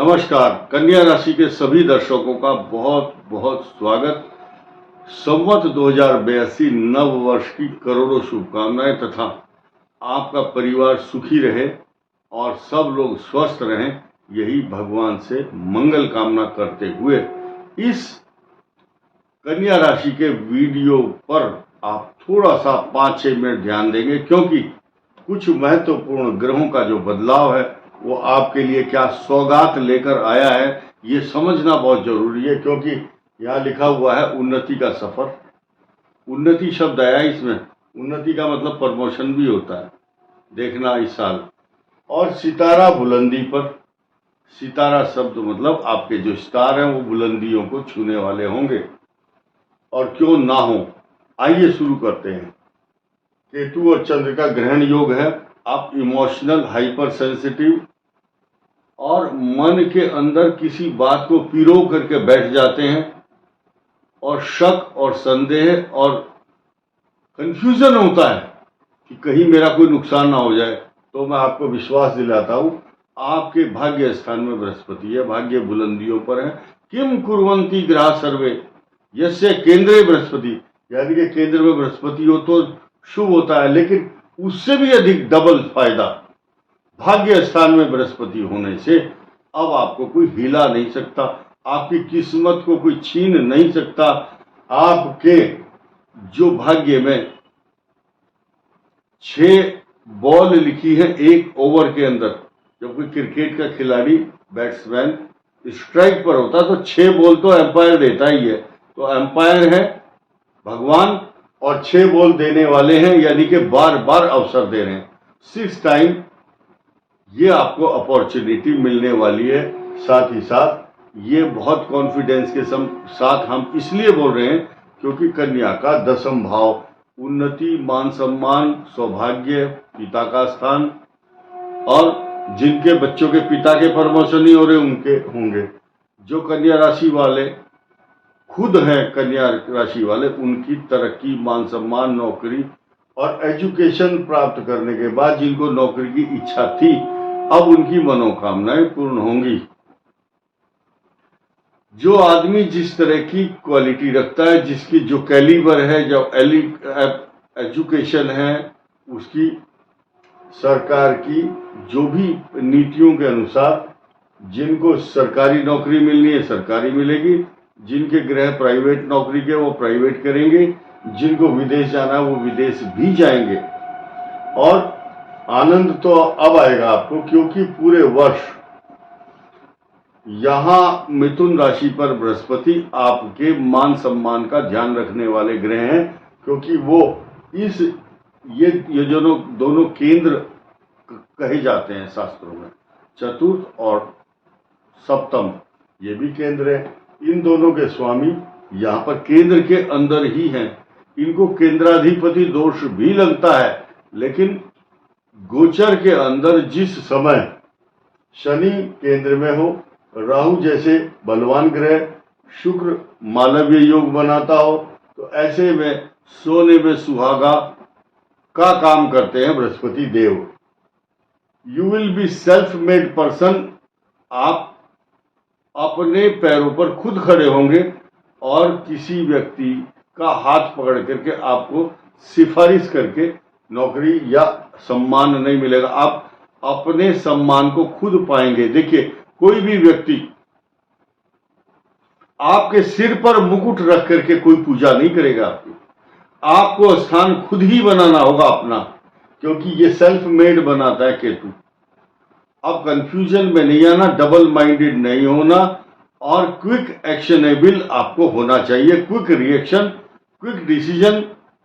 नमस्कार। कन्या राशि के सभी दर्शकों का बहुत बहुत स्वागत। संवत 2082 नव वर्ष की करोड़ों शुभकामनाएं तथा आपका परिवार सुखी रहे और सब लोग स्वस्थ रहें, यही भगवान से मंगल कामना करते हुए इस कन्या राशि के वीडियो पर आप थोड़ा सा 5-6 मिनट ध्यान देंगे, क्योंकि कुछ महत्वपूर्ण ग्रहों का जो बदलाव है वो आपके लिए क्या सौगात लेकर आया है, ये समझना बहुत जरूरी है। क्योंकि यहाँ लिखा हुआ है उन्नति का सफर। उन्नति शब्द आया इसमें, उन्नति का मतलब प्रमोशन भी होता है, देखना इस साल। और सितारा बुलंदी पर, सितारा शब्द मतलब आपके जो स्टार हैं वो बुलंदियों को छूने वाले होंगे, और क्यों ना हो। आइए शुरू करते हैं। केतु और चंद्र का ग्रहण योग है। आप इमोशनल, हाइपर सेंसिटिव और मन के अंदर किसी बात को पिरो करके बैठ जाते हैं, और शक और संदेह और कंफ्यूजन होता है कि कहीं मेरा कोई नुकसान ना हो जाए। तो मैं आपको विश्वास दिलाता हूं, आपके भाग्य स्थान में बृहस्पति है, भाग्य बुलंदियों पर है। किम कुर्वन्ति ग्रह सर्वे यस्य केंद्रे बृहस्पति, यानी कि केंद्र में बृहस्पति हो तो शुभ होता है, लेकिन उससे भी अधिक डबल फायदा भाग्य स्थान में बृहस्पति होने से। अब आपको कोई हिला नहीं सकता, आपकी किस्मत को कोई छीन नहीं सकता। आपके जो भाग्य में 6 बॉल लिखी है एक ओवर के अंदर, जब कोई क्रिकेट का खिलाड़ी बैट्समैन स्ट्राइक पर होता तो 6 बॉल तो एम्पायर देता ही है। तो एम्पायर है भगवान और 6 बॉल देने वाले हैं, यानी कि बार बार अवसर दे रहे हैं। 6 टाइम ये आपको अपॉर्चुनिटी मिलने वाली है। साथ ही साथ ये बहुत कॉन्फिडेंस के साथ हम इसलिए बोल रहे हैं क्योंकि कन्या का 10वां भाव उन्नति, मान सम्मान, सौभाग्य, पिता का स्थान, और जिनके बच्चों के पिता के प्रमोशन ही हो रहे उनके होंगे। जो कन्या राशि वाले खुद हैं, कन्या राशि वाले, उनकी तरक्की, मान सम्मान, नौकरी और एजुकेशन प्राप्त करने के बाद जिनको नौकरी की इच्छा थी, अब उनकी मनोकामनाएं पूर्ण होंगी। जो आदमी जिस तरह की क्वालिटी रखता है, जिसकी जो कैलिबर है, जो एजुकेशन है, उसकी सरकार की जो भी नीतियों के अनुसार जिनको सरकारी नौकरी मिलनी है सरकारी मिलेगी, जिनके ग्रह प्राइवेट नौकरी के वो प्राइवेट करेंगे, जिनको विदेश जाना है वो विदेश भी जाएंगे। और आनंद तो अब आएगा आपको, क्योंकि पूरे वर्ष यहां मिथुन राशि पर बृहस्पति आपके मान सम्मान का ध्यान रखने वाले ग्रह हैं, क्योंकि वो ये दोनों केंद्र कहे जाते हैं शास्त्रों में। चतुर्थ और सप्तम ये भी केंद्र है। इन दोनों के स्वामी यहाँ पर केंद्र के अंदर ही हैं। इनको केंद्राधिपति दोष भी लगता है, लेकिन गोचर के अंदर जिस समय शनि केंद्र में हो, राहु जैसे बलवान ग्रह, शुक्र मालवीय योग बनाता हो, तो ऐसे में सोने में सुहागा का काम करते हैं Brihaspati Dev. You will be self made person, आप अपने पैरों पर खुद खड़े होंगे और किसी व्यक्ति का हाथ पकड़ करके आपको सिफारिश करके नौकरी या सम्मान नहीं मिलेगा। आप अपने सम्मान को खुद पाएंगे। देखिए, कोई भी व्यक्ति आपके सिर पर मुकुट रख करके कोई पूजा नहीं करेगा आपकी। आपको स्थान खुद ही बनाना होगा अपना, क्योंकि ये सेल्फ मेड बनाता है केतु। अब कंफ्यूजन में नहीं आना, डबल माइंडेड नहीं होना, और क्विक एक्शनेबल आपको होना चाहिए। Quick reaction, quick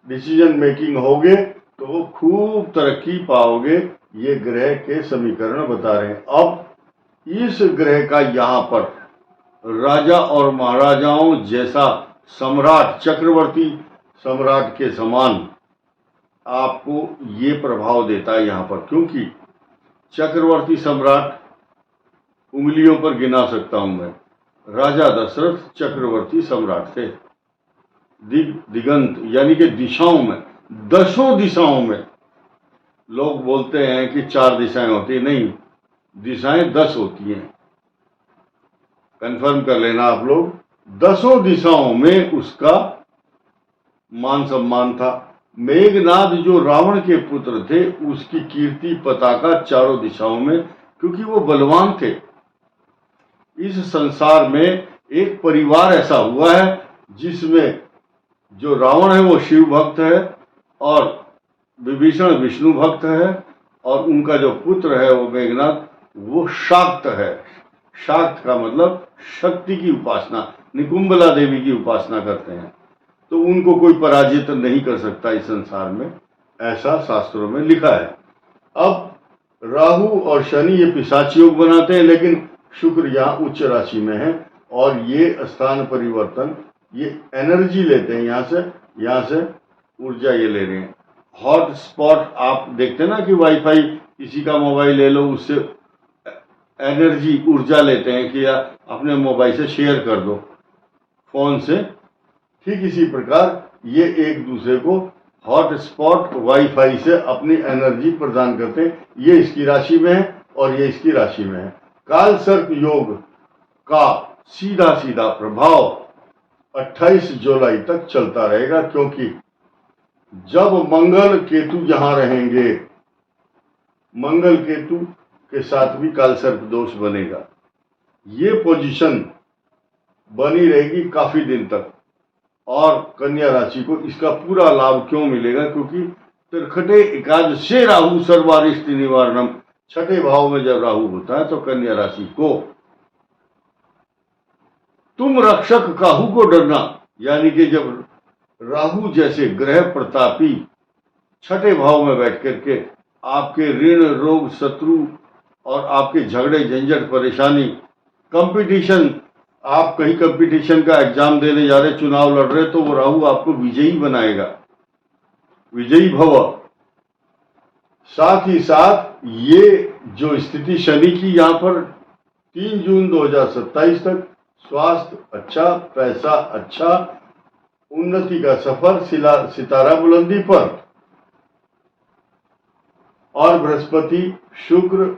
decision making होगे तो खूब तरक्की पाओगे। ये ग्रह के समीकरण बता रहे हैं। अब इस ग्रह का यहाँ पर राजा और महाराजाओं जैसा सम्राट, चक्रवर्ती सम्राट के समान आपको ये प्रभाव देता है यहाँ पर, क्योंकि चक्रवर्ती सम्राट उंगलियों पर गिना सकता हूं मैं। राजा दशरथ चक्रवर्ती सम्राट थे। दिगंत यानी कि दिशाओं में, 10 दिशाओं में। लोग बोलते हैं कि 4 दिशाएं होती, नहीं, दिशाएं 10 होती हैं। कंफर्म कर लेना आप लोग, 10 दिशाओं में उसका मान सम्मान था। मेघनाद जो रावण के पुत्र थे, उसकी कीर्ति पताका चारों दिशाओं में, क्योंकि वो बलवान थे। इस संसार में एक परिवार ऐसा हुआ है जिसमें जो रावण है वो शिव भक्त है और विभीषण विष्णु भक्त है, और उनका जो पुत्र है वो मेघनाद वो शाक्त है। शाक्त का मतलब शक्ति की उपासना, निकुंबला देवी की उपासना करते हैं, तो उनको कोई पराजित नहीं कर सकता इस संसार में, ऐसा शास्त्रों में लिखा है। अब राहु और शनि ये पिशाच योग बनाते हैं, लेकिन शुक्र यहाँ उच्च राशि में है और ये स्थान परिवर्तन, ये एनर्जी लेते हैं, यहाँ से ऊर्जा ये ले रहे हैं। हॉट स्पॉट आप देखते हैं ना कि वाईफाई किसी का मोबाइल ले लो, उससे एनर्जी ऊर्जा लेते हैं कि या अपने मोबाइल से शेयर कर दो फोन से, ठीक इसी प्रकार ये एक दूसरे को हॉट स्पॉट वाईफाई से अपनी एनर्जी प्रदान करते हैं। ये इसकी राशि में है और ये इसकी राशि में है। काल सर्प योग का सीधा सीधा प्रभाव 28 जुलाई तक चलता रहेगा, क्योंकि जब मंगल केतु जहां रहेंगे, मंगल केतु के साथ भी काल सर्प दोष बनेगा। ये पोजीशन बनी रहेगी काफी दिन तक, और कन्या राशि को इसका पूरा लाभ क्यों मिलेगा? क्योंकि तिरखटे एकादशे राहु सर्वारिष्टि निवारणम, छठे भाव में जब राहु होता है तो कन्या राशि को तुम रक्षक काहू को डरना, यानी कि जब राहु जैसे ग्रह प्रतापी छठे भाव में बैठ करके आपके ऋण रोग शत्रु और आपके झगड़े झंझट परेशानी कंपटीशन, आप कहीं कंपटीशन का एग्जाम देने जा रहे, चुनाव लड़ रहे, तो वो राहु आपको विजयी बनाएगा, विजयी भव। साथ ही साथ ये जो स्थिति शनि की यहाँ पर 3 जून 2027 तक, स्वास्थ्य अच्छा, पैसा अच्छा, उन्नति का सफर, सितारा बुलंदी पर, और बृहस्पति शुक्र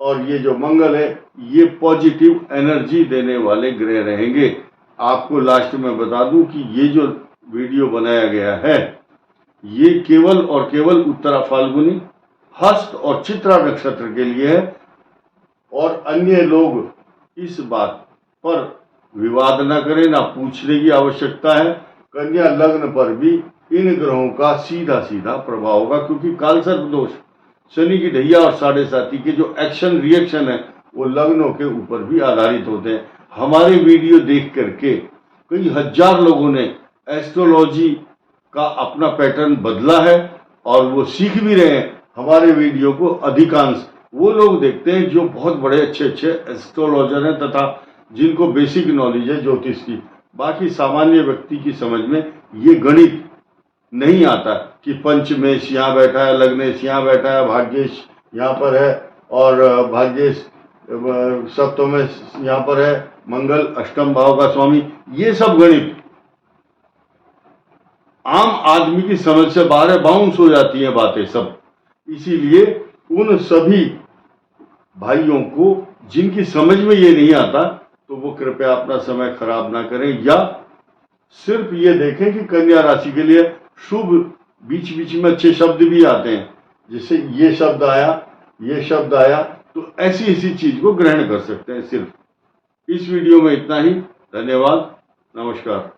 और ये जो मंगल है ये पॉजिटिव एनर्जी देने वाले ग्रह रहेंगे। आपको लास्ट में बता दूं कि ये जो वीडियो बनाया गया है ये केवल और केवल उत्तरा फाल्गुनी, हस्त और चित्रा नक्षत्र के लिए है, और अन्य लोग इस बात पर विवाद न करें, ना पूछने की आवश्यकता है। कन्या लग्न पर भी इन ग्रहों का सीधा सीधा प्रभाव होगा, क्योंकि कालसर्प दोष, शनि की ढैया और 7.5 के जो एक्शन रिएक्शन है वो लग्नों के ऊपर भी आधारित होते हैं। हमारे वीडियो देख करके कई हजार लोगों ने एस्ट्रोलॉजी का अपना पैटर्न बदला है और वो सीख भी रहे हैं। हमारे वीडियो को अधिकांश वो लोग देखते हैं जो बहुत बड़े अच्छे अच्छे एस्ट्रोलॉजर हैं तथा जिनको बेसिक नॉलेज है ज्योतिष की। बाकी सामान्य व्यक्ति की समझ में ये गणित नहीं आता कि पंचमेश यहाँ बैठा है, लग्नेश यहाँ बैठा है, भाग्येश यहाँ पर है और भाग्येश सप्तमेश यहाँ पर है, मंगल अष्टम भाव का स्वामी, ये सब गणित आम आदमी की समझ से बाहर है, बाउंस हो जाती है बातें सब। इसीलिए उन सभी भाइयों को जिनकी समझ में ये नहीं आता तो वो कृपया अपना समय खराब ना करें, या सिर्फ ये देखें कि कन्या राशि के लिए शुभ, बीच बीच में अच्छे शब्द भी आते हैं, जैसे ये शब्द आया, तो ऐसी चीज को ग्रहण कर सकते हैं। सिर्फ इस वीडियो में इतना ही। धन्यवाद, नमस्कार।